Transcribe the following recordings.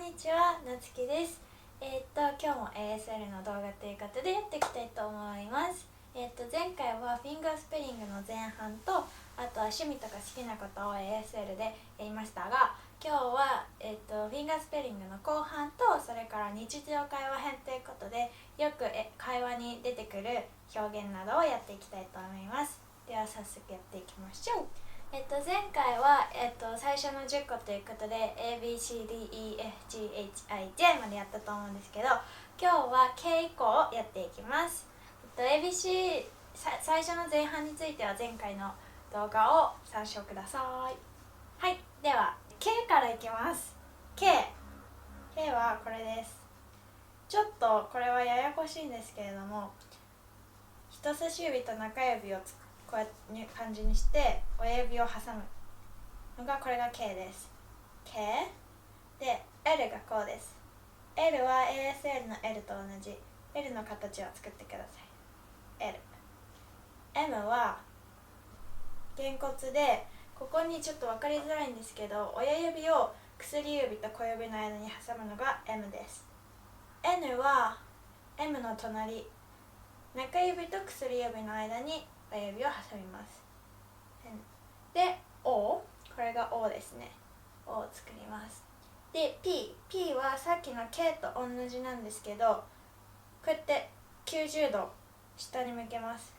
にちは、なつきです。今日も ASL の動画ということでやっていきたいと思います。前回はフィンガースペリングの前半と、あとは趣味とか好きなことを ASL でやりましたが、今日は、フィンガースペリングの後半と、それから日常会話編ということで、よく会話に出てくる表現などをやっていきたいと思います。では早速やっていきましょう。前回は、最初の10個ということで ABCDEFGHIJ までやったと思うんですけど、今日は K 以降をやっていきます。ABC 最初の前半については前回の動画を参照ください。はい、では K からいきます。 K はこれです。ちょっとこれはややこしいんですけれども、人差し指と中指をこういう感じにして親指を挟むのが、これが K です。 K で L がこうです。 L は ASL の L と同じ L の形を作ってください。 L。 M はげんこつで、ここにちょっと分かりづらいんですけど、親指を薬指と小指の間に挟むのが M です。 N は M の隣、中指と薬指の間に親指を挟みます。で O、 これが O ですね。 O を作ります。で P はさっきの K と同じなんですけど、こうやって90度下に向けます。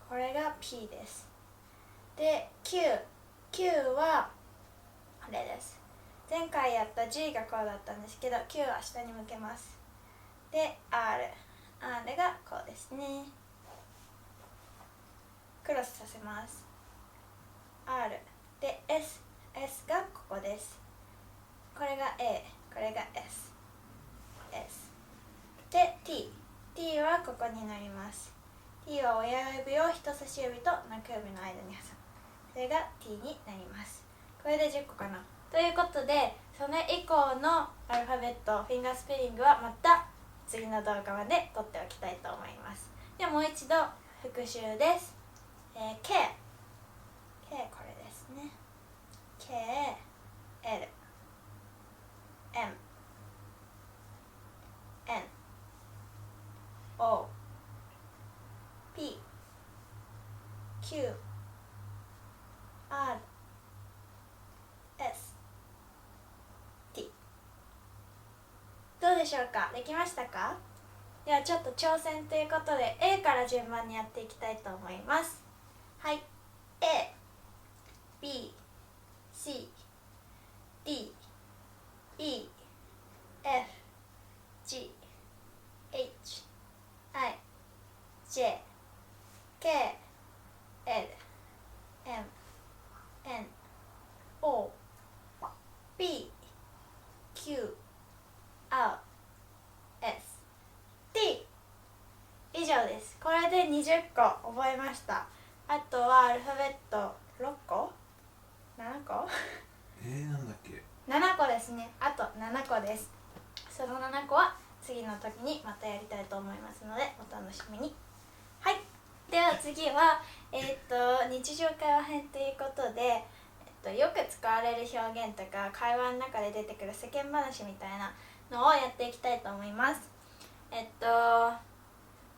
これが P です。で Q はこれです。前回やった G がこうだったんですけど、 Q は下に向けます。で R がこうですね。クロスさせます。 R で S がここです。これが A、 これが S で T はここになります。 T は親指を人差し指と中指の間に挟む、それが T になります。これで10個かな。ということで、それ以降のアルファベットフィンガースペリングはまた次の動画まで撮っておきたいと思います。ではもう一度復習です。K これですね。 K、 L、 M、 N、 O、 P、 Q、 R、 S、 T。 どうでしょうか？できましたか？ではちょっと挑戦ということで A から順番にやっていきたいと思います。はい、 A、 B、 C、 D、 E、 F、 G、 H、 I、 J、 K、 L、 M、 N、 O、 P、 Q、 R、 S、 T。 以上です。これで20個覚えました。あとはアルファベット6個 ?7 個なんだっけ。7個ですね。あと7個です。その7個は次の時にまたやりたいと思いますので、お楽しみに。はい、では次は日常会話編ということで、よく使われる表現とか会話の中で出てくる世間話みたいなのをやっていきたいと思います。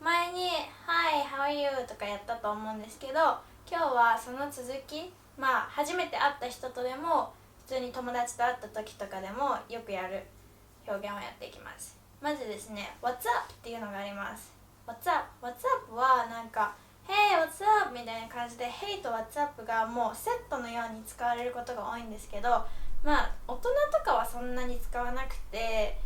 前に「Hi, how are you?」とかやったと思うんですけど、今日はその続き、初めて会った人とでも普通に友達と会った時とかでもよくやる表現をやっていきます。まずですね、 What's up っていうのがあります。 What's up はなんか Hey, what's up みたいな感じで Hey と What's up がもうセットのように使われることが多いんですけど、大人とかはそんなに使わなくて、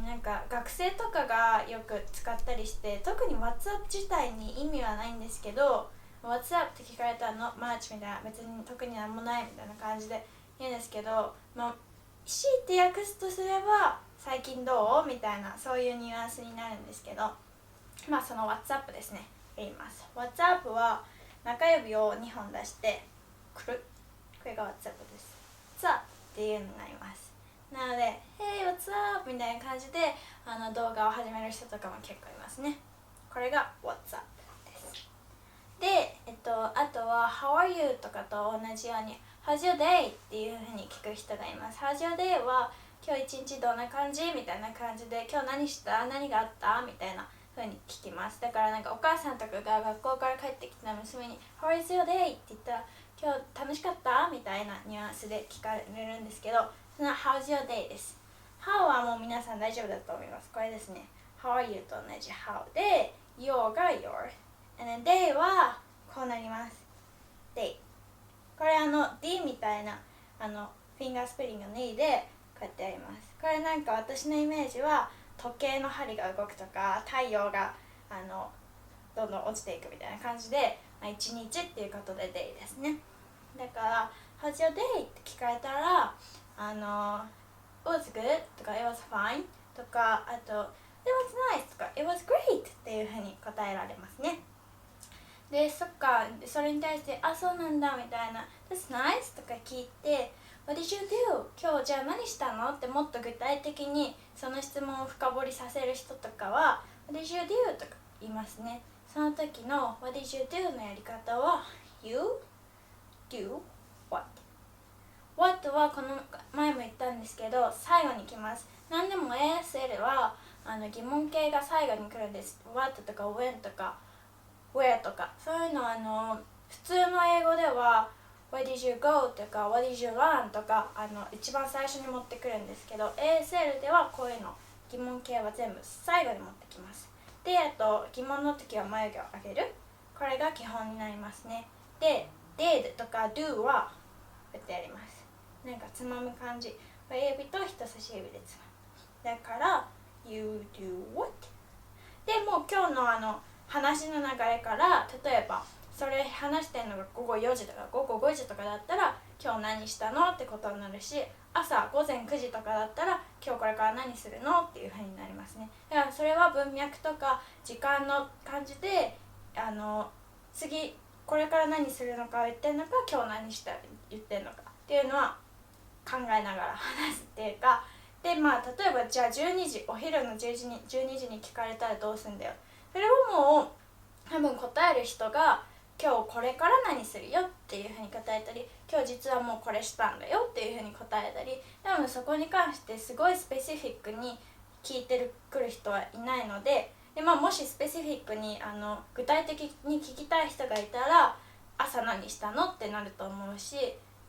なんか学生とかがよく使ったりして、特に What's up 自体に意味はないんですけど、 What's up って聞かれたら Not much みたいな、別に特になんもないみたいな感じで言うんですけど、強いて訳すとすれば最近どうみたいな、そういうニュアンスになるんですけど、その What's up ですね、言います。 What's up は中指を2本出してくる、これが What's up です。 What's up っていうのになります。なので Hey, what's up みたいな感じで動画を始める人とかも結構いますね。これが What's up です。で、あとは How are you とかと同じように How's your day っていう風に聞く人がいます。How's your day は今日一日どんな感じみたいな感じで、今日何した何があったみたいな風に聞きます。だからなんかお母さんとかが学校から帰ってきた娘に How is your day? って言ったら今日楽しかったみたいなニュアンスで聞かれるんですけど、その How's your day? です。How はもう皆さん大丈夫だと思います。これですね。How are you? と同じ How で Your が Your and then Day はこうなります。Day。これD みたいなフィンガースプリングの E でこうやってやります。これなんか私のイメージは時計の針が動くとか太陽がどんどん落ちていくみたいな感じで、一日っていうことで Day ですね。だから「How's your day?」って聞かれたらIt was good とか It was fine とか、あと It was nice とか It was great っていうふうに答えられますね。で、そっか、それに対してあ、そうなんだみたいな That's nice とか聞いて What did you do? 今日じゃあ何したのってもっと具体的にその質問を深掘りさせる人とかは What did you do? とか言いますね。その時の What did you do? のやり方は You do what? What はこの前も言ったんですけど最後に来ます。何でも ASL は疑問形が最後に来るんです。 What とか When とか Where とかそういうの普通の英語では Where did you go? とか What did you learn? とか一番最初に持ってくるんですけど ASL ではこういうの疑問形は全部最後に持ってきます。で、あと疑問の時は眉毛を上げる、これが基本になりますね。で、did とか do はこうやってやります。なんかつまむ感じ、親指と人差し指でつまむ。だから You do what? でもう今日の話の流れから例えばそれ話してるのが午後4時とか午後5時とかだったら今日何したのってことになるし、朝午前9時とかだったら今日これから何するのっていう風になりますね。だからそれは文脈とか時間の感じで次これから何するのかを言ってるのか今日何した言ってるのかっていうのは考えながら話すっていうかで、例えばじゃあ12時お昼の12時に聞かれたらどうすんだよ、それをもう多分答える人が今日これから何するよっていうふうに答えたり今日実はもうこれしたんだよっていうふうに答えたり、多分そこに関してすごいスペシフィックに聞いてくる人はいないので、もしスペシフィックに具体的に聞きたい人がいたら朝何したのってなると思うし、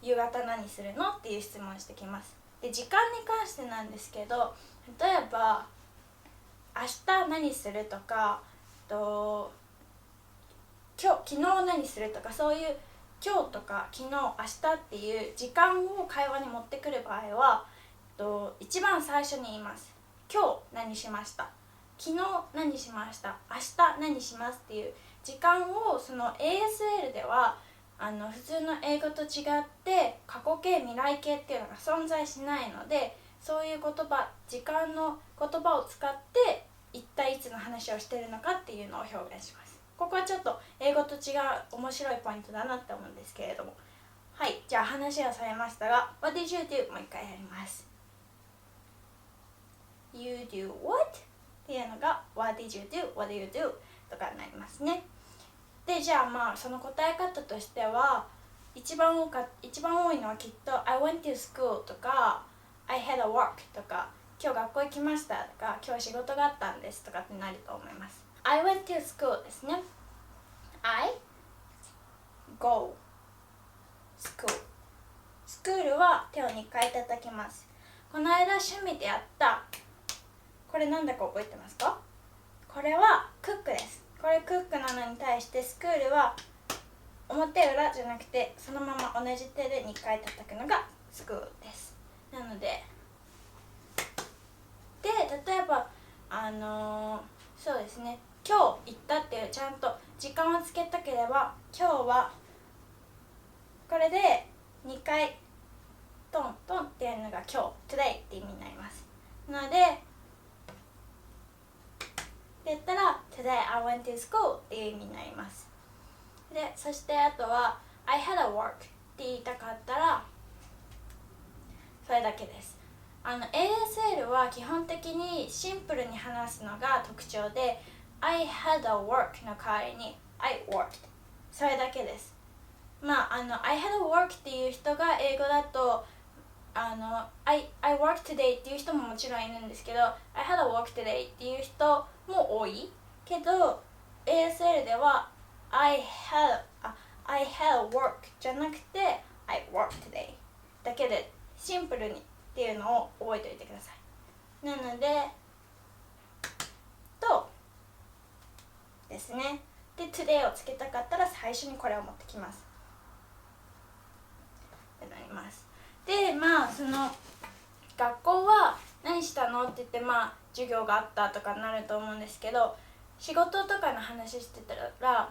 夕方何するのっていう質問してきます。で、時間に関してなんですけど、例えば明日何するとか昨日何するとかそういう今日とか昨日明日っていう時間を会話に持ってくる場合は一番最初に言います。今日何しました、昨日何しました、明日何しますっていう時間をその ASL では普通の英語と違って過去形未来形っていうのが存在しないので、そういう時間の言葉を使って一体いつの話をしているのかっていうのを表現します。ここはちょっと英語と違う面白いポイントだなって思うんですけれども、はい、じゃあ話はされましたが What did you do? もう一回やります。 You do what? っていうのが What did you do? What do you do? とかになりますね。で、じゃあその答え方としては一番多いのはきっと I went to school とか I had a work とか今日学校行きましたとか今日仕事があったんですとかってなると思います。I went to school ですね。 I go school。 スクールは手を2回叩きます。この間趣味でやったこれなんだか覚えてますか？これはクックです。これクックなのに対してスクールは表裏じゃなくてそのまま同じ手で2回叩くのがスクールです。なので例えばそうですね、今日行ったっていうちゃんと時間をつけたければ今日はこれで2回トントンっていうのが今日 today って意味になります。なので言ったら Today I went to school っていう意味になります。で、そしてあとは I had a work って言いたかったらそれだけです。ASL は基本的にシンプルに話すのが特徴で I had a work の代わりに I worked それだけです。I had a work っていう人が英語だと I work today っていう人ももちろんいるんですけど I had a work today っていう人も多いけど ASL では I had work じゃなくて I work today だけでシンプルにっていうのを覚えておいてください。なのでとですね。で today をつけたかったら最初にこれを持ってきますってなります。でその学校は何したのって言って授業があったとかになると思うんですけど、仕事とかの話してたら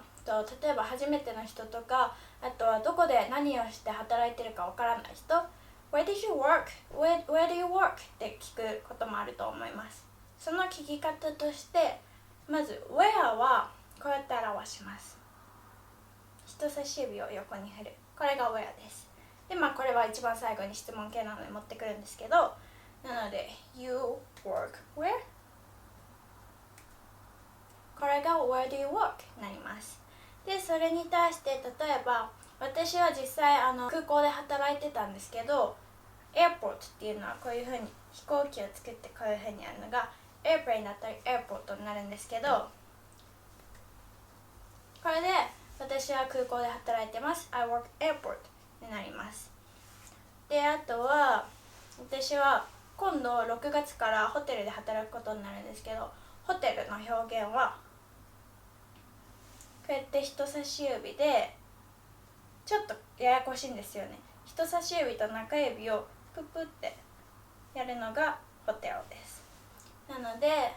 例えば初めての人とか、あとはどこで何をして働いてるかわからない人 Where did you work? Where do you work? って聞くこともあると思います。その聞き方としてまず Where はこうやって表します。人差し指を横に振る、これが Where です。でこれは一番最後に質問形なので持ってくるんですけど、なので You work where? これが Where do you work? になります。でそれに対して例えば私は実際空港で働いてたんですけど、エアポートっていうのはこういうふうに飛行機を作ってこういうふうにやるのがエアプレインだったりエアポートになるんですけど、これで私は空港で働いてます。I work airport になります。であとは私は今度6月からホテルで働くことになるんですけど、ホテルの表現はこうやって人差し指でちょっとややこしいんですよね。人差し指と中指をププってやるのがホテルです。なので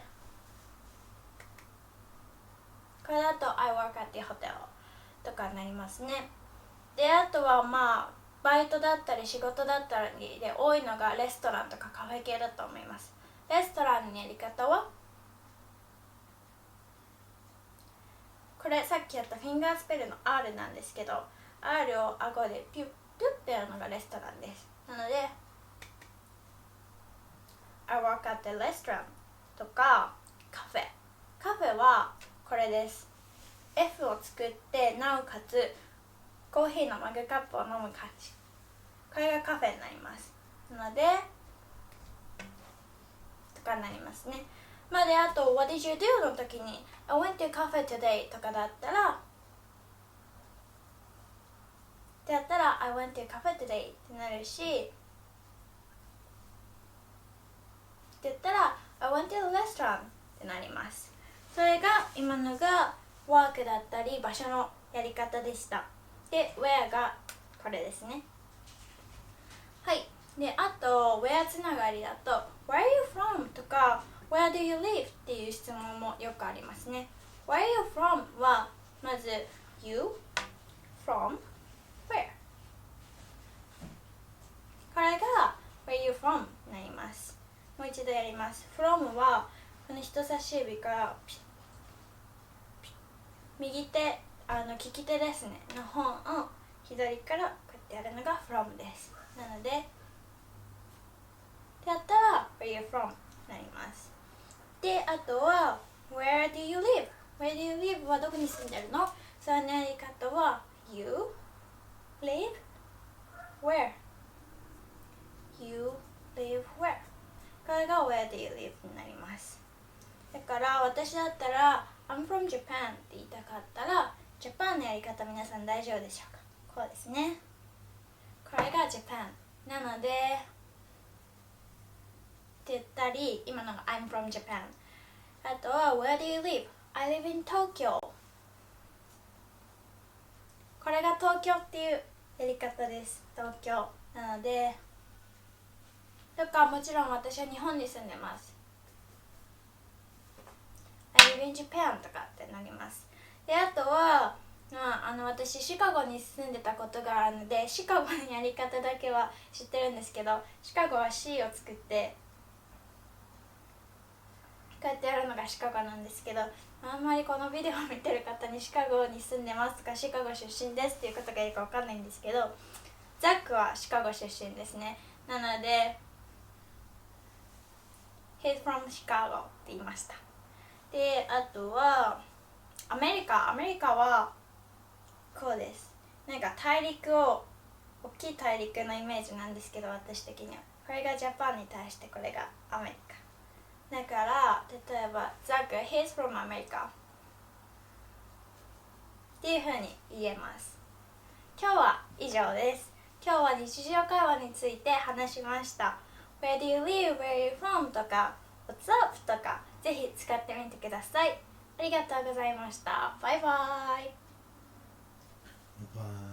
これだと I work at the hotel とかになりますね。であとはバイトだったり仕事だったりで多いのがレストランとかカフェ系だと思います。レストランのやり方はこれさっきやったフィンガースペルの R なんですけど、 R を顎でピュッピュッってやるのがレストランです。なので I work at the restaurant とかカフェはこれです。 F を作ってなおかつコーヒーのマグカップを飲む感じ、これがカフェになります。なのでとかになりますね。であと What did you do の時に I went to cafe today とかだったらI went to cafe today ってなるし、って言ったら I went to a restaurant ってなります。それが今のがワークだったり場所のやり方でした。で Where がこれですね。はい。であと Where つながりだと Where are you from? とか Where do you live? っていう質問もよくありますね。 Where are you from? はまず You from where? これが Where are you from? になります。もう一度やります。 From はこの人差し指からピッピッ、右手利き手ですねの本を左からこうやってやるのが From です。なのでやったら Where are you from? になります。であとは Where do you live? Where do you live? はどこに住んでるの？そのやり方は You live where? You live where? これが Where do you live? になります。だから私だったら I'm from Japan って言いたかったら Japan のやり方皆さん大丈夫でしょうか？こうですね。これが Japan なのでって言ったり、今のが I'm from Japan。 あとは Where do you live? I live in Tokyo。 これが東京っていうやり方です。東京なのでとか、もちろん私は日本に住んでます。 I live in Japan とかってなります。であとは私シカゴに住んでたことがあるのでシカゴのやり方だけは知ってるんですけど、シカゴは C を作ってこうやってやるのがシカゴなんですけど、あんまりこのビデオを見てる方にシカゴに住んでますとかシカゴ出身ですっていうことがいいか分かんないんですけど、ザックはシカゴ出身ですね。なので He's from Chicago って言いました。であとはアメリカはこうです。なんか大陸を大きい大陸のイメージなんですけど、私的にはこれがジャパンに対してこれがアメリカだから、例えばザック He's from America っていう風に言えます。今日は以上です。今日は日常会話について話しました。 Where do you live? Where are you from? とか What's up? とかぜひ使ってみてください。ありがとうございました。バイバイ。バイバイ。